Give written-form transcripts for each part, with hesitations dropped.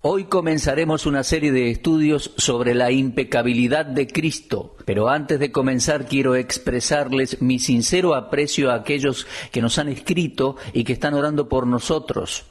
Hoy comenzaremos una serie de estudios sobre la impecabilidad de Cristo, pero antes de comenzar quiero expresarles mi sincero aprecio a aquellos que nos han escrito y que están orando por nosotros.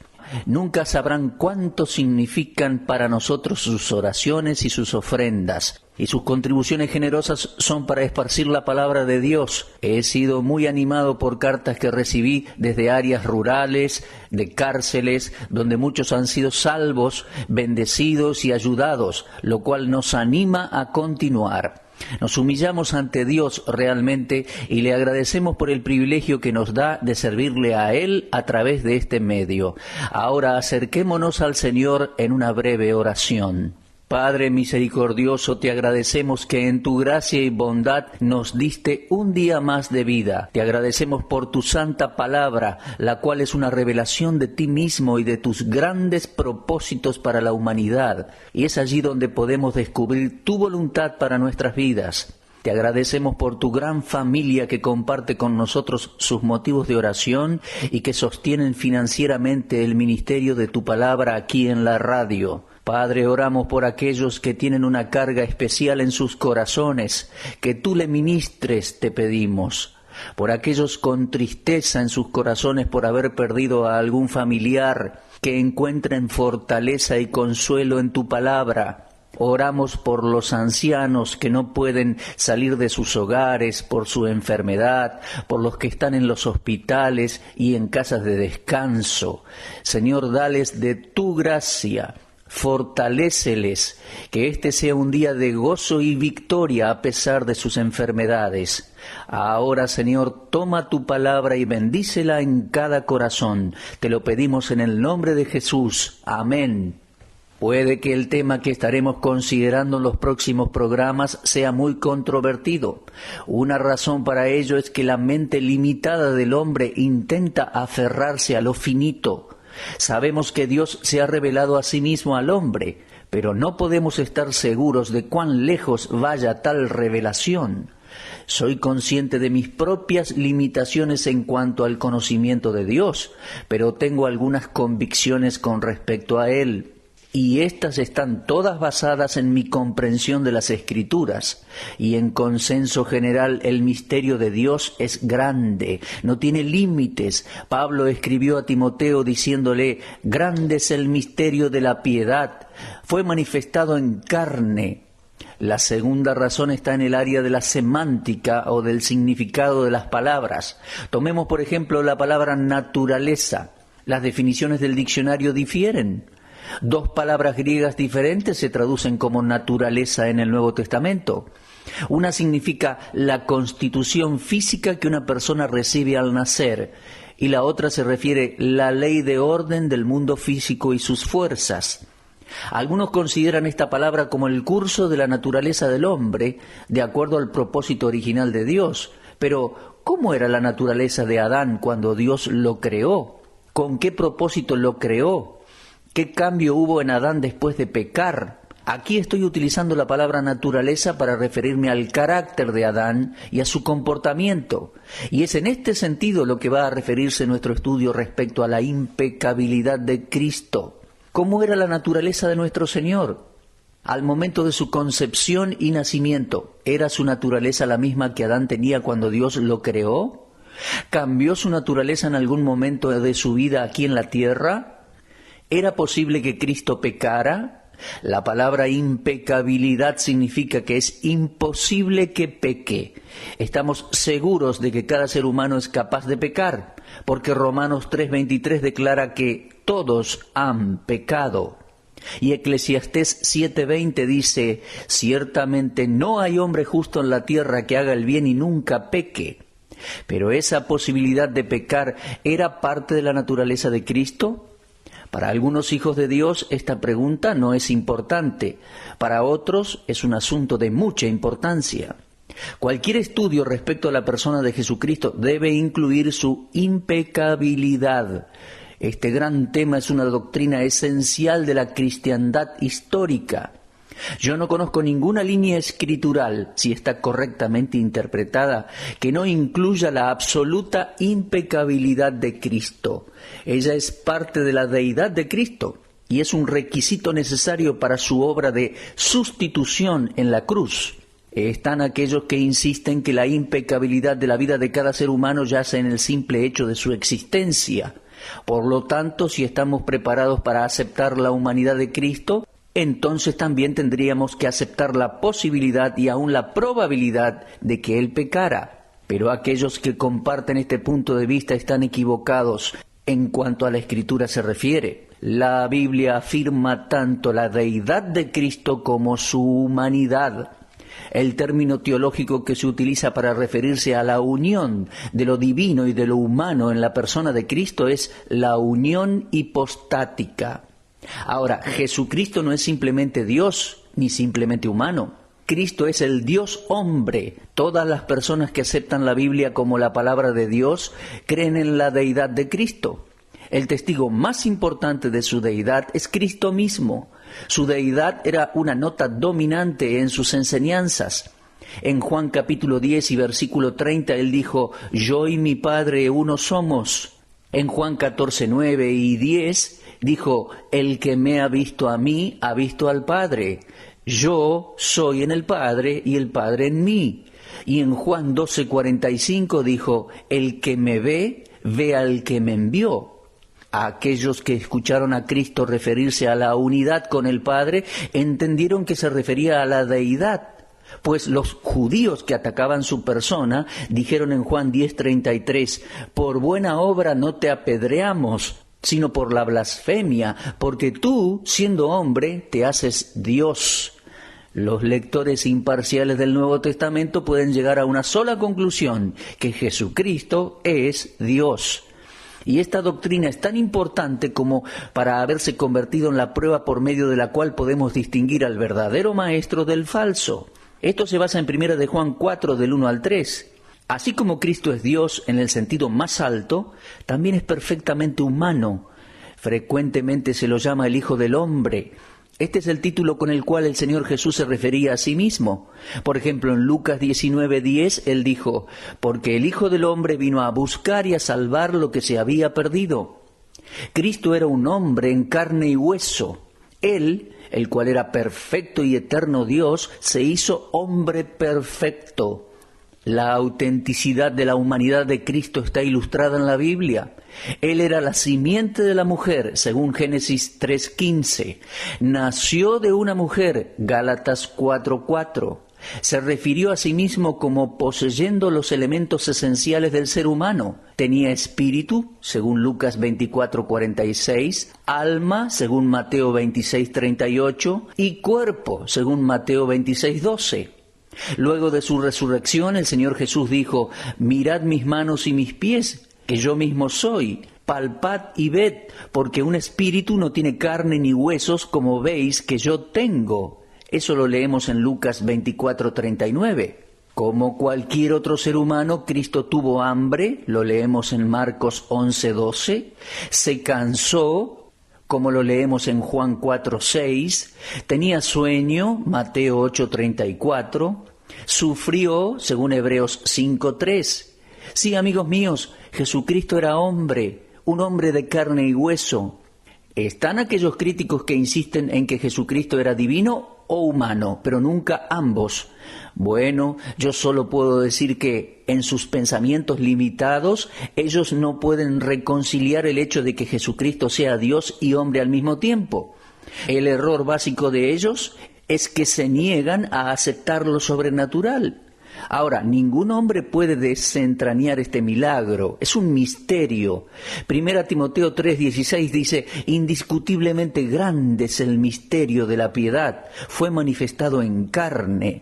Nunca sabrán cuánto significan para nosotros sus oraciones y sus ofrendas. Y sus contribuciones generosas son para esparcir la palabra de Dios. He sido muy animado por cartas que recibí desde áreas rurales, de cárceles, donde muchos han sido salvos, bendecidos y ayudados, lo cual nos anima a continuar. Nos humillamos ante Dios realmente y le agradecemos por el privilegio que nos da de servirle a Él a través de este medio. Ahora acerquémonos al Señor en una breve oración. Padre misericordioso, te agradecemos que en tu gracia y bondad nos diste un día más de vida. Te agradecemos por tu santa palabra, la cual es una revelación de ti mismo y de tus grandes propósitos para la humanidad. Y es allí donde podemos descubrir tu voluntad para nuestras vidas. Te agradecemos por tu gran familia que comparte con nosotros sus motivos de oración y que sostienen financieramente el ministerio de tu palabra aquí en la radio. Padre, oramos por aquellos que tienen una carga especial en sus corazones, que tú le ministres, te pedimos. Por aquellos con tristeza en sus corazones por haber perdido a algún familiar, que encuentren fortaleza y consuelo en tu palabra. Oramos por los ancianos que no pueden salir de sus hogares por su enfermedad, por los que están en los hospitales y en casas de descanso. Señor, dales de tu gracia. Fortaléceles, que este sea un día de gozo y victoria a pesar de sus enfermedades. Ahora, Señor, toma tu palabra y bendícela en cada corazón. Te lo pedimos en el nombre de Jesús. Amén. Puede que el tema que estaremos considerando en los próximos programas sea muy controvertido. Una razón para ello es que la mente limitada del hombre intenta aferrarse a lo finito. Sabemos que Dios se ha revelado a sí mismo al hombre, pero no podemos estar seguros de cuán lejos vaya tal revelación. Soy consciente de mis propias limitaciones en cuanto al conocimiento de Dios, pero tengo algunas convicciones con respecto a Él. Y estas están todas basadas en mi comprensión de las Escrituras. Y en consenso general el misterio de Dios es grande, no tiene límites. Pablo escribió a Timoteo diciéndole, grande es el misterio de la piedad, fue manifestado en carne. La segunda razón está en el área de la semántica o del significado de las palabras. Tomemos por ejemplo la palabra naturaleza. Las definiciones del diccionario difieren. Dos palabras griegas diferentes se traducen como naturaleza en el Nuevo Testamento. Una significa la constitución física que una persona recibe al nacer, y la otra se refiere a la ley de orden del mundo físico y sus fuerzas. Algunos consideran esta palabra como el curso de la naturaleza del hombre, de acuerdo al propósito original de Dios. Pero, ¿cómo era la naturaleza de Adán cuando Dios lo creó? ¿Con qué propósito lo creó? ¿Qué cambio hubo en Adán después de pecar? Aquí estoy utilizando la palabra naturaleza para referirme al carácter de Adán y a su comportamiento. Y es en este sentido lo que va a referirse nuestro estudio respecto a la impecabilidad de Cristo. ¿Cómo era la naturaleza de nuestro Señor? Al momento de su concepción y nacimiento, ¿era su naturaleza la misma que Adán tenía cuando Dios lo creó? ¿Cambió su naturaleza en algún momento de su vida aquí en la tierra? ¿Era posible que Cristo pecara? La palabra impecabilidad significa que es imposible que peque. Estamos seguros de que cada ser humano es capaz de pecar, porque Romanos 3:23 declara que todos han pecado. Y Eclesiastés 7:20 dice, ciertamente no hay hombre justo en la tierra que haga el bien y nunca peque. Pero esa posibilidad de pecar ¿era parte de la naturaleza de Cristo? Para algunos hijos de Dios esta pregunta no es importante, para otros es un asunto de mucha importancia. Cualquier estudio respecto a la persona de Jesucristo debe incluir su impecabilidad. Este gran tema es una doctrina esencial de la cristiandad histórica. Yo no conozco ninguna línea escritural, si está correctamente interpretada, que no incluya la absoluta impecabilidad de Cristo. Ella es parte de la deidad de Cristo y es un requisito necesario para su obra de sustitución en la cruz. Están aquellos que insisten que la impecabilidad de la vida de cada ser humano yace en el simple hecho de su existencia. Por lo tanto, si estamos preparados para aceptar la humanidad de Cristo, entonces también tendríamos que aceptar la posibilidad y aún la probabilidad de que Él pecara. Pero aquellos que comparten este punto de vista están equivocados en cuanto a la Escritura se refiere. La Biblia afirma tanto la deidad de Cristo como su humanidad. El término teológico que se utiliza para referirse a la unión de lo divino y de lo humano en la persona de Cristo es la unión hipostática. Ahora, Jesucristo no es simplemente Dios ni simplemente humano. Cristo es el Dios hombre. Todas las personas que aceptan la Biblia como la palabra de Dios creen en la deidad de Cristo. El testigo más importante de su deidad es Cristo mismo. Su deidad era una nota dominante en sus enseñanzas. En Juan capítulo 10 y versículo 30 él dijo: yo y mi Padre uno somos. En Juan 14, 9 y 10 dijo: el que me ha visto a mí, ha visto al Padre. Yo soy en el Padre y el Padre en mí. Y en Juan 12, 45 dijo: el que me ve, ve al que me envió. A aquellos que escucharon a Cristo referirse a la unidad con el Padre, entendieron que se refería a la deidad, pues los judíos que atacaban su persona dijeron en Juan 10:33, por buena obra no te apedreamos, sino por la blasfemia, porque tú, siendo hombre, te haces Dios. Los lectores imparciales del Nuevo Testamento pueden llegar a una sola conclusión, que Jesucristo es Dios. Y esta doctrina es tan importante como para haberse convertido en la prueba por medio de la cual podemos distinguir al verdadero maestro del falso. Esto se basa en 1 de Juan 4, del 1 al 3. Así como Cristo es Dios en el sentido más alto, también es perfectamente humano. Frecuentemente se lo llama el Hijo del Hombre. Este es el título con el cual el Señor Jesús se refería a sí mismo. Por ejemplo, en Lucas 19:10, Él dijo: porque el Hijo del Hombre vino a buscar y a salvar lo que se había perdido. Cristo era un hombre en carne y hueso. Él, el cual era perfecto y eterno Dios, se hizo hombre perfecto. La autenticidad de la humanidad de Cristo está ilustrada en la Biblia. Él era la simiente de la mujer, según Génesis 3:15. Nació de una mujer, Gálatas 4:4. Se refirió a sí mismo como poseyendo los elementos esenciales del ser humano. Tenía espíritu, según Lucas 24:46, alma, según Mateo 26:38, y cuerpo, según Mateo 26:12. Luego de su resurrección, el Señor Jesús dijo: mirad mis manos y mis pies, que yo mismo soy. Palpad y ved, porque un espíritu no tiene carne ni huesos, como veis que yo tengo. Eso lo leemos en Lucas 24:39. Como cualquier otro ser humano, Cristo tuvo hambre, lo leemos en Marcos 11:12. Se cansó, como lo leemos en Juan 4:6, tenía sueño, Mateo 8:34, sufrió, según Hebreos 5:3. Sí, amigos míos, Jesucristo era hombre, un hombre de carne y hueso. Están aquellos críticos que insisten en que Jesucristo era divino o humano, pero nunca ambos. Bueno, yo solo puedo decir que en sus pensamientos limitados, ellos no pueden reconciliar el hecho de que Jesucristo sea Dios y hombre al mismo tiempo. El error básico de ellos es que se niegan a aceptar lo sobrenatural. Ahora, ningún hombre puede desentrañar este milagro, es un misterio. 1 Timoteo 3:16 dice: indiscutiblemente grande es el misterio de la piedad, fue manifestado en carne.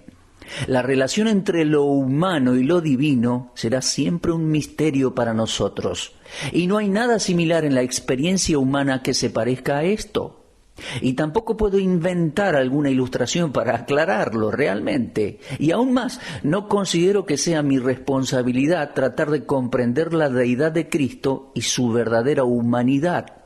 La relación entre lo humano y lo divino será siempre un misterio para nosotros. Y no hay nada similar en la experiencia humana que se parezca a esto. Y tampoco puedo inventar alguna ilustración para aclararlo realmente. Y aún más, no considero que sea mi responsabilidad tratar de comprender la deidad de Cristo y su verdadera humanidad.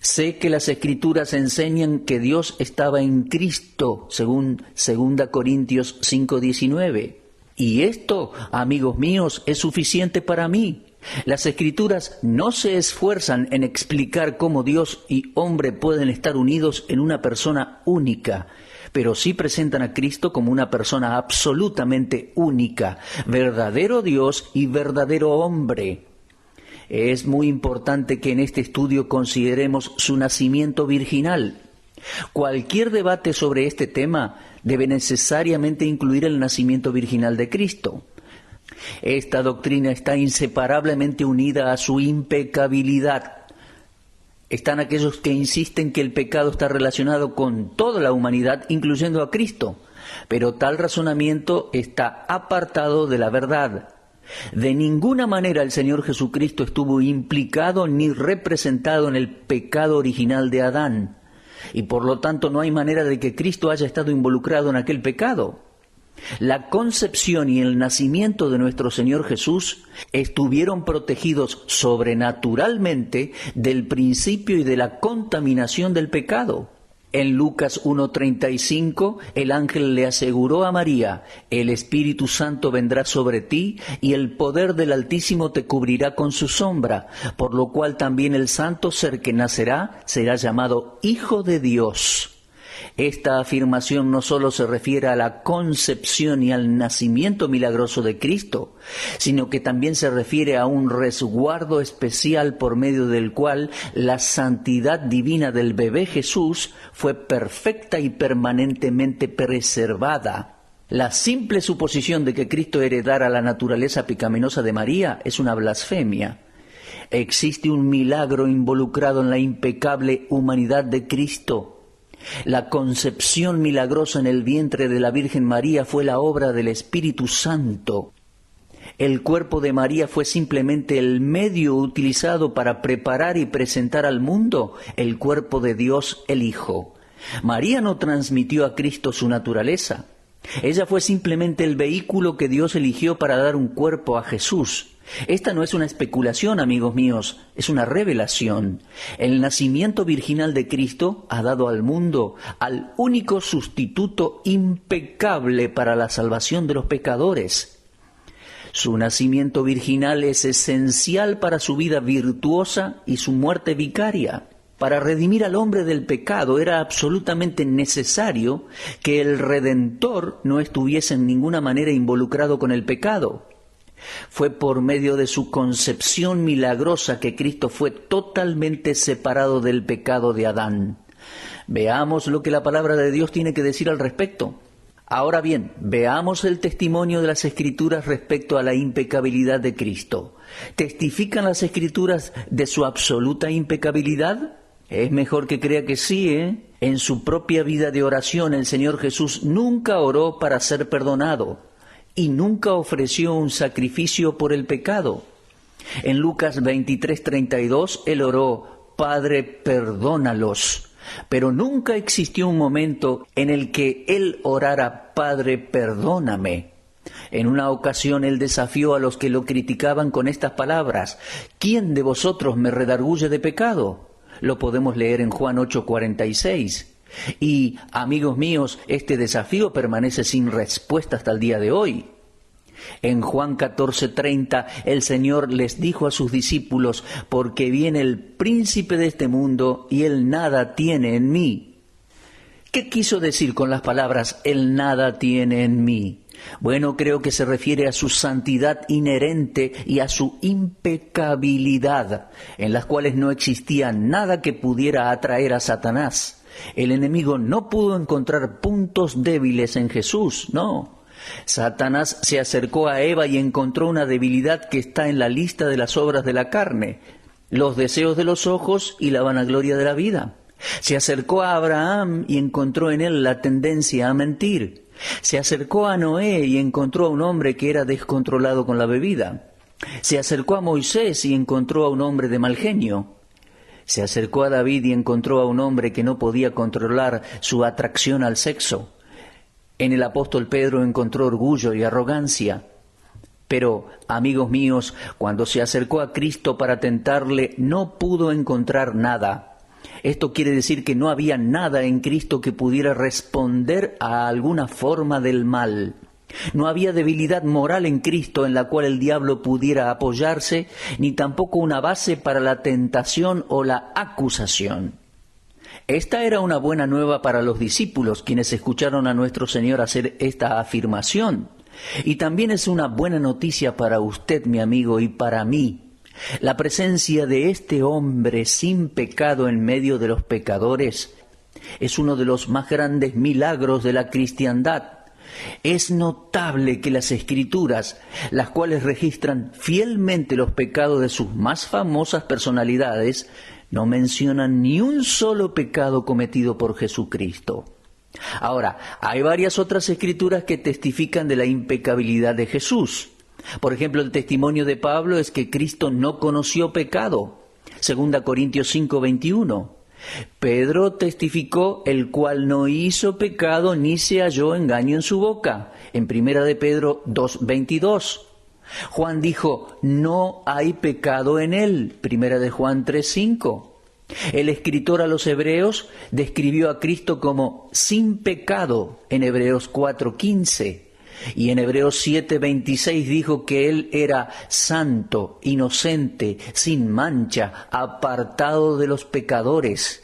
Sé que las Escrituras enseñan que Dios estaba en Cristo, según 2 Corintios 5:19. Y esto, amigos míos, es suficiente para mí. Las Escrituras no se esfuerzan en explicar cómo Dios y hombre pueden estar unidos en una persona única, pero sí presentan a Cristo como una persona absolutamente única, verdadero Dios y verdadero hombre. Es muy importante que en este estudio consideremos su nacimiento virginal. Cualquier debate sobre este tema debe necesariamente incluir el nacimiento virginal de Cristo. Esta doctrina está inseparablemente unida a su impecabilidad. Están aquellos que insisten que el pecado está relacionado con toda la humanidad, incluyendo a Cristo, pero tal razonamiento está apartado de la verdad. De ninguna manera el Señor Jesucristo estuvo implicado ni representado en el pecado original de Adán, y por lo tanto no hay manera de que Cristo haya estado involucrado en aquel pecado. La concepción y el nacimiento de nuestro Señor Jesús estuvieron protegidos sobrenaturalmente del principio y de la contaminación del pecado. En Lucas 1:35, el ángel le aseguró a María: el Espíritu Santo vendrá sobre ti y el poder del Altísimo te cubrirá con su sombra, por lo cual también el santo ser que nacerá será llamado Hijo de Dios. Esta afirmación no solo se refiere a la concepción y al nacimiento milagroso de Cristo, sino que también se refiere a un resguardo especial por medio del cual la santidad divina del bebé Jesús fue perfecta y permanentemente preservada. La simple suposición de que Cristo heredara la naturaleza pecaminosa de María es una blasfemia. Existe un milagro involucrado en la impecable humanidad de Cristo. La concepción milagrosa en el vientre de la Virgen María fue la obra del Espíritu Santo. El cuerpo de María fue simplemente el medio utilizado para preparar y presentar al mundo el cuerpo de Dios el Hijo. María no transmitió a Cristo su naturaleza. Ella fue simplemente el vehículo que Dios eligió para dar un cuerpo a Jesús. Esta no es una especulación, amigos míos, es una revelación. El nacimiento virginal de Cristo ha dado al mundo al único sustituto impecable para la salvación de los pecadores. Su nacimiento virginal es esencial para su vida virtuosa y su muerte vicaria. Para redimir al hombre del pecado era absolutamente necesario que el Redentor no estuviese en ninguna manera involucrado con el pecado. Fue por medio de su concepción milagrosa que Cristo fue totalmente separado del pecado de Adán. Veamos lo que la palabra de Dios tiene que decir al respecto. Ahora bien, veamos el testimonio de las Escrituras respecto a la impecabilidad de Cristo. ¿Testifican las Escrituras de su absoluta impecabilidad? Es mejor que crea que sí, ¿eh? En su propia vida de oración, el Señor Jesús nunca oró para ser perdonado y nunca ofreció un sacrificio por el pecado. En Lucas 23:32, Él oró: Padre, perdónalos. Pero nunca existió un momento en el que Él orara: Padre, perdóname. En una ocasión Él desafió a los que lo criticaban con estas palabras: ¿Quién de vosotros me redarguye de pecado? Lo podemos leer en Juan 8:46. Y, amigos míos, este desafío permanece sin respuesta hasta el día de hoy. En Juan 14:30, el Señor les dijo a sus discípulos: porque viene el príncipe de este mundo y él nada tiene en mí. ¿Qué quiso decir con las palabras él nada tiene en mí? Bueno, creo que se refiere a su santidad inherente y a su impecabilidad, en las cuales no existía nada que pudiera atraer a Satanás. El enemigo no pudo encontrar puntos débiles en Jesús, no. Satanás se acercó a Eva y encontró una debilidad que está en la lista de las obras de la carne: los deseos de los ojos y la vanagloria de la vida. Se acercó a Abraham y encontró en él la tendencia a mentir. Se acercó a Noé y encontró a un hombre que era descontrolado con la bebida. Se acercó a Moisés y encontró a un hombre de mal genio. Se acercó a David y encontró a un hombre que no podía controlar su atracción al sexo. En el apóstol Pedro encontró orgullo y arrogancia. Pero, amigos míos, cuando se acercó a Cristo para tentarle, no pudo encontrar nada. Esto quiere decir que no había nada en Cristo que pudiera responder a alguna forma del mal. No había debilidad moral en Cristo en la cual el diablo pudiera apoyarse, ni tampoco una base para la tentación o la acusación. Esta era una buena nueva para los discípulos, quienes escucharon a nuestro Señor hacer esta afirmación. Y también es una buena noticia para usted, mi amigo, y para mí. La presencia de este hombre sin pecado en medio de los pecadores es uno de los más grandes milagros de la cristiandad. Es notable que las Escrituras, las cuales registran fielmente los pecados de sus más famosas personalidades, no mencionan ni un solo pecado cometido por Jesucristo. Ahora, hay varias otras Escrituras que testifican de la impecabilidad de Jesús. Por ejemplo, el testimonio de Pablo es que Cristo no conoció pecado. 2 Corintios 5:21. Pedro testificó, el cual no hizo pecado ni se halló engaño en su boca, en 1 de Pedro 2:22. Juan dijo, no hay pecado en él, 1 de Juan 3:5. El escritor a los Hebreos describió a Cristo como sin pecado en Hebreos 4:15. Y en Hebreos 7:26 dijo que Él era santo, inocente, sin mancha, apartado de los pecadores.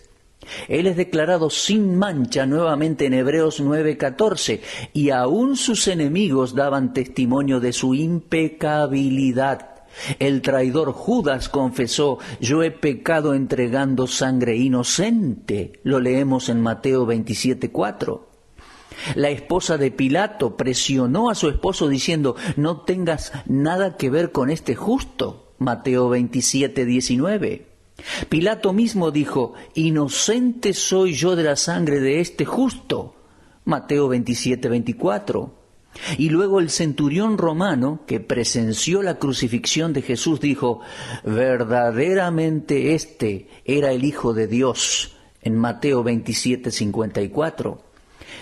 Él es declarado sin mancha nuevamente en Hebreos 9:14, y aún sus enemigos daban testimonio de su impecabilidad. El traidor Judas confesó, yo he pecado entregando sangre inocente. Lo leemos en Mateo 27:4. La esposa de Pilato presionó a su esposo diciendo, no tengas nada que ver con este justo. Mateo 27:19. Pilato mismo dijo, inocente soy yo de la sangre de este justo. Mateo 27:24. Y luego el centurión romano, que presenció la crucifixión de Jesús, dijo, verdaderamente este era el Hijo de Dios. En Mateo 27:54.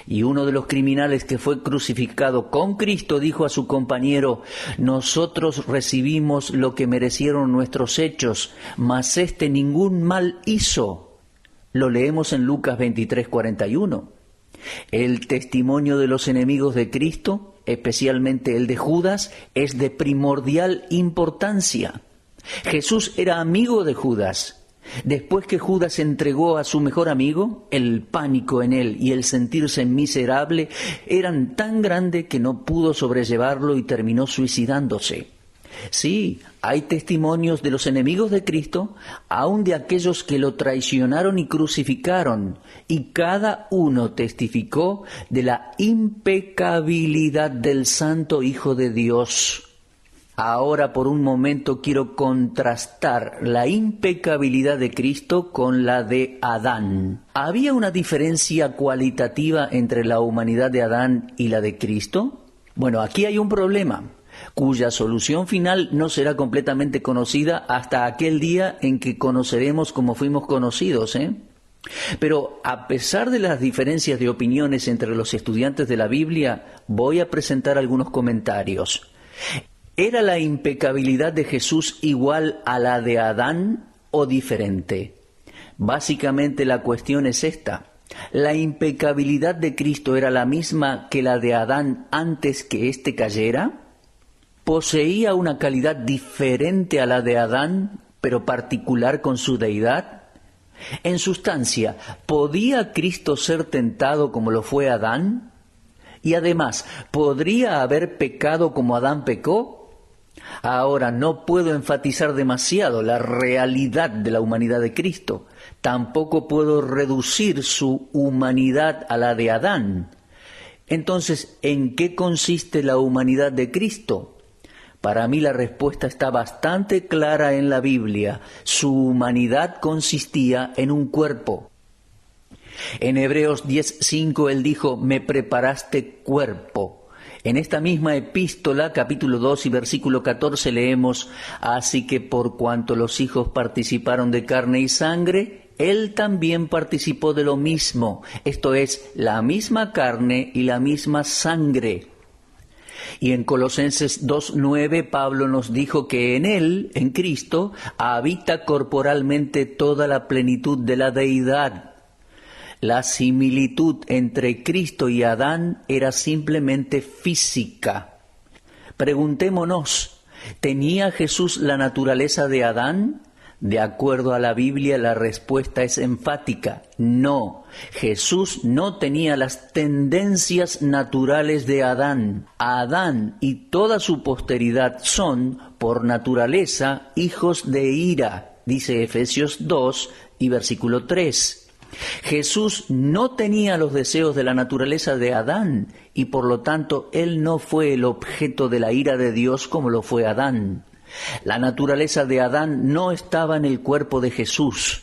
Y uno de los criminales que fue crucificado con Cristo dijo a su compañero, nosotros recibimos lo que merecieron nuestros hechos, mas éste ningún mal hizo. Lo leemos en Lucas 23:41. El testimonio de los enemigos de Cristo, especialmente el de Judas, es de primordial importancia. Jesús era amigo de Judas. Después que Judas entregó a su mejor amigo, el pánico en él y el sentirse miserable eran tan grandes que no pudo sobrellevarlo y terminó suicidándose. Sí, hay testimonios de los enemigos de Cristo, aun de aquellos que lo traicionaron y crucificaron, y cada uno testificó de la impecabilidad del Santo Hijo de Dios. Ahora por un momento quiero contrastar la impecabilidad de Cristo con la de Adán. ¿Había una diferencia cualitativa entre la humanidad de Adán y la de Cristo? Bueno, aquí hay un problema, cuya solución final no será completamente conocida hasta aquel día en que conoceremos como fuimos conocidos, Pero a pesar de las diferencias de opiniones entre los estudiantes de la Biblia, voy a presentar algunos comentarios. ¿Era la impecabilidad de Jesús igual a la de Adán o diferente? Básicamente la cuestión es esta. ¿La impecabilidad de Cristo era la misma que la de Adán antes que éste cayera? ¿Poseía una calidad diferente a la de Adán, pero particular con su deidad? En sustancia, ¿podía Cristo ser tentado como lo fue Adán? Y además, ¿podría haber pecado como Adán pecó? Ahora, no puedo enfatizar demasiado la realidad de la humanidad de Cristo. Tampoco puedo reducir su humanidad a la de Adán. Entonces, ¿en qué consiste la humanidad de Cristo? Para mí la respuesta está bastante clara en la Biblia. Su humanidad consistía en un cuerpo. En Hebreos 10:5 él dijo, me preparaste cuerpo. En esta misma epístola, capítulo 2 y versículo 14, leemos, así que por cuanto los hijos participaron de carne y sangre, él también participó de lo mismo, esto es, la misma carne y la misma sangre. Y en Colosenses 2:9, Pablo nos dijo que en él, en Cristo, habita corporalmente toda la plenitud de la deidad. La similitud entre Cristo y Adán era simplemente física. Preguntémonos, ¿tenía Jesús la naturaleza de Adán? De acuerdo a la Biblia, la respuesta es enfática. No, Jesús no tenía las tendencias naturales de Adán. Adán y toda su posteridad son, por naturaleza, hijos de ira, dice Efesios 2 y versículo 3. Jesús no tenía los deseos de la naturaleza de Adán y por lo tanto él no fue el objeto de la ira de Dios como lo fue Adán. La naturaleza de Adán no estaba en el cuerpo de Jesús.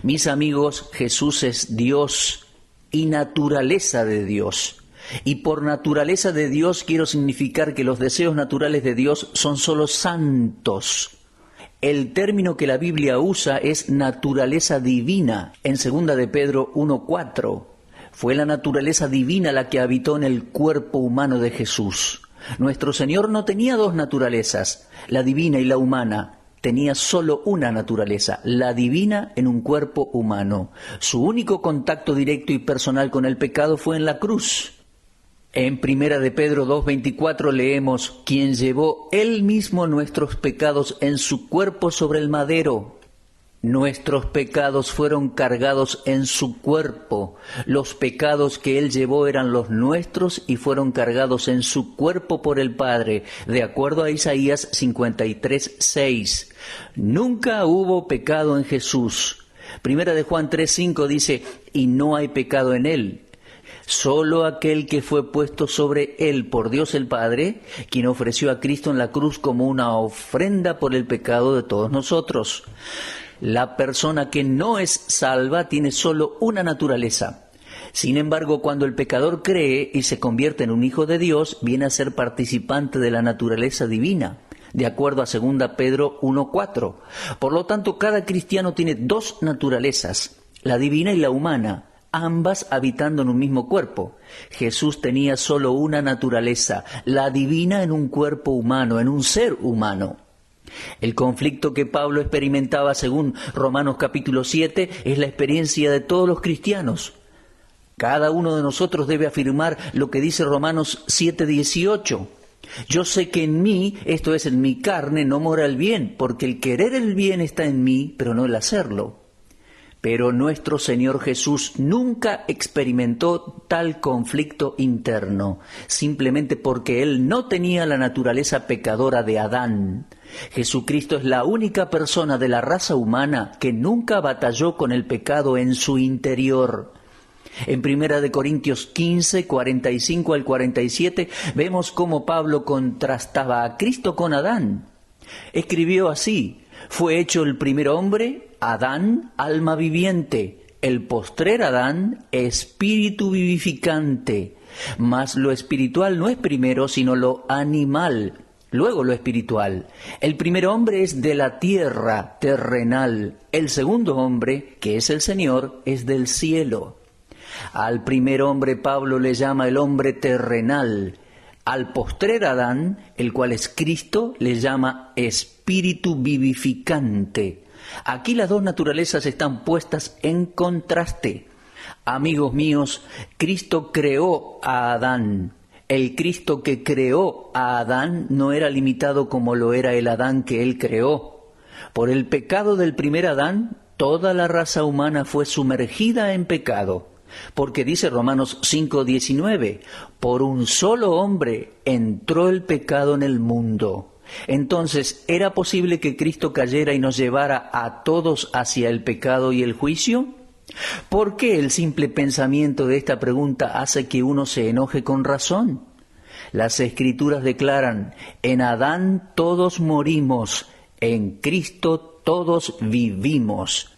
Mis amigos, Jesús es Dios y naturaleza de Dios. Y por naturaleza de Dios quiero significar que los deseos naturales de Dios son solo santos. El término que la Biblia usa es naturaleza divina, en 2 de Pedro 1:4. Fue la naturaleza divina la que habitó en el cuerpo humano de Jesús. Nuestro Señor no tenía dos naturalezas, la divina y la humana. Tenía solo una naturaleza, la divina en un cuerpo humano. Su único contacto directo y personal con el pecado fue en la cruz. En 1 de Pedro 2:24 leemos, quien llevó él mismo nuestros pecados en su cuerpo sobre el madero. Nuestros pecados fueron cargados en su cuerpo. Los pecados que él llevó eran los nuestros y fueron cargados en su cuerpo por el Padre, de acuerdo a Isaías 53:6. Nunca hubo pecado en Jesús. 1 de Juan 3:5 dice, y no hay pecado en él. Solo aquel que fue puesto sobre él por Dios el Padre, quien ofreció a Cristo en la cruz como una ofrenda por el pecado de todos nosotros. La persona que no es salva tiene solo una naturaleza. Sin embargo, cuando el pecador cree y se convierte en un hijo de Dios, viene a ser participante de la naturaleza divina, de acuerdo a 2 Pedro 1:4. Por lo tanto, cada cristiano tiene dos naturalezas, la divina y la humana, ambas habitando en un mismo cuerpo. Jesús tenía solo una naturaleza, la divina en un cuerpo humano, en un ser humano. El conflicto que Pablo experimentaba según Romanos capítulo 7 es la experiencia de todos los cristianos. Cada uno de nosotros debe afirmar lo que dice Romanos 7:18. Yo sé que en mí, esto es en mi carne, no mora el bien, porque el querer el bien está en mí, pero no el hacerlo. Pero nuestro Señor Jesús nunca experimentó tal conflicto interno, simplemente porque Él no tenía la naturaleza pecadora de Adán. Jesucristo es la única persona de la raza humana que nunca batalló con el pecado en su interior. En 1 Corintios 15, 45 al 47, vemos cómo Pablo contrastaba a Cristo con Adán. Escribió así, fue hecho el primer hombre, Adán, alma viviente, el postrer Adán, espíritu vivificante. Mas lo espiritual no es primero, sino lo animal, luego lo espiritual. El primer hombre es de la tierra, terrenal. El segundo hombre, que es el Señor, es del cielo. Al primer hombre Pablo le llama el hombre terrenal. Al postrer Adán, el cual es Cristo, le llama espíritu vivificante. Aquí las dos naturalezas están puestas en contraste. Amigos míos, Cristo creó a Adán. El Cristo que creó a Adán no era limitado como lo era el Adán que él creó. Por el pecado del primer Adán, toda la raza humana fue sumergida en pecado. Porque dice Romanos 5:19, por un solo hombre entró el pecado en el mundo. Entonces, ¿era posible que Cristo cayera y nos llevara a todos hacia el pecado y el juicio? ¿Por qué el simple pensamiento de esta pregunta hace que uno se enoje con razón? Las Escrituras declaran, en Adán todos morimos, en Cristo todos vivimos.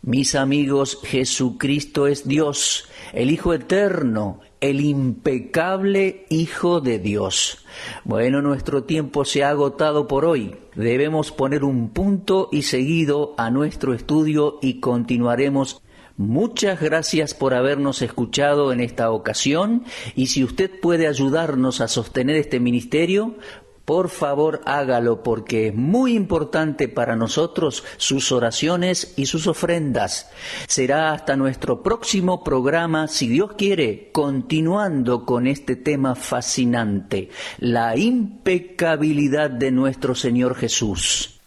Mis amigos, Jesucristo es Dios, el Hijo eterno, el impecable Hijo de Dios. Bueno, nuestro tiempo se ha agotado por hoy. Debemos poner un punto y seguido a nuestro estudio y continuaremos. Muchas gracias por habernos escuchado en esta ocasión y si usted puede ayudarnos a sostener este ministerio, Por favor, hágalo porque es muy importante para nosotros sus oraciones y sus ofrendas. Será hasta nuestro próximo programa, si Dios quiere, continuando con este tema fascinante, la impecabilidad de nuestro Señor Jesús.